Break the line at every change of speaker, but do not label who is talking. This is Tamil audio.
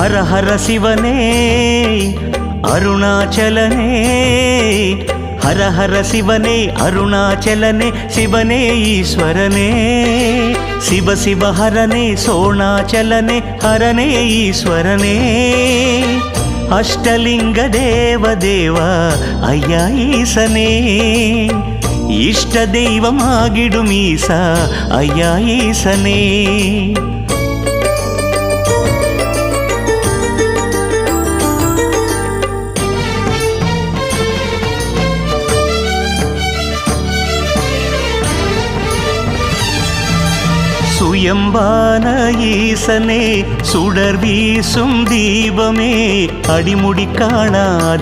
ஹர ஹர சிவனே அருணாச்சலனே, ஹர ஹர சிவனே அருணாச்சலனே, சிவனே ஈஸ்வரனே, சிவ சிவ ஹரனே சோணாச்சலனே, ஹரனே ஈஸ்வரனே, அஷ்டலிங்க தேவ தேவா ஐயா ஈசனே, இஷ்ட தெய்வமாகிடும் ஈசா ஐயா ஈசனே. சுயம்பான ஈசனே சுடர் வீசும் தீபமே, அடிமுடி காணா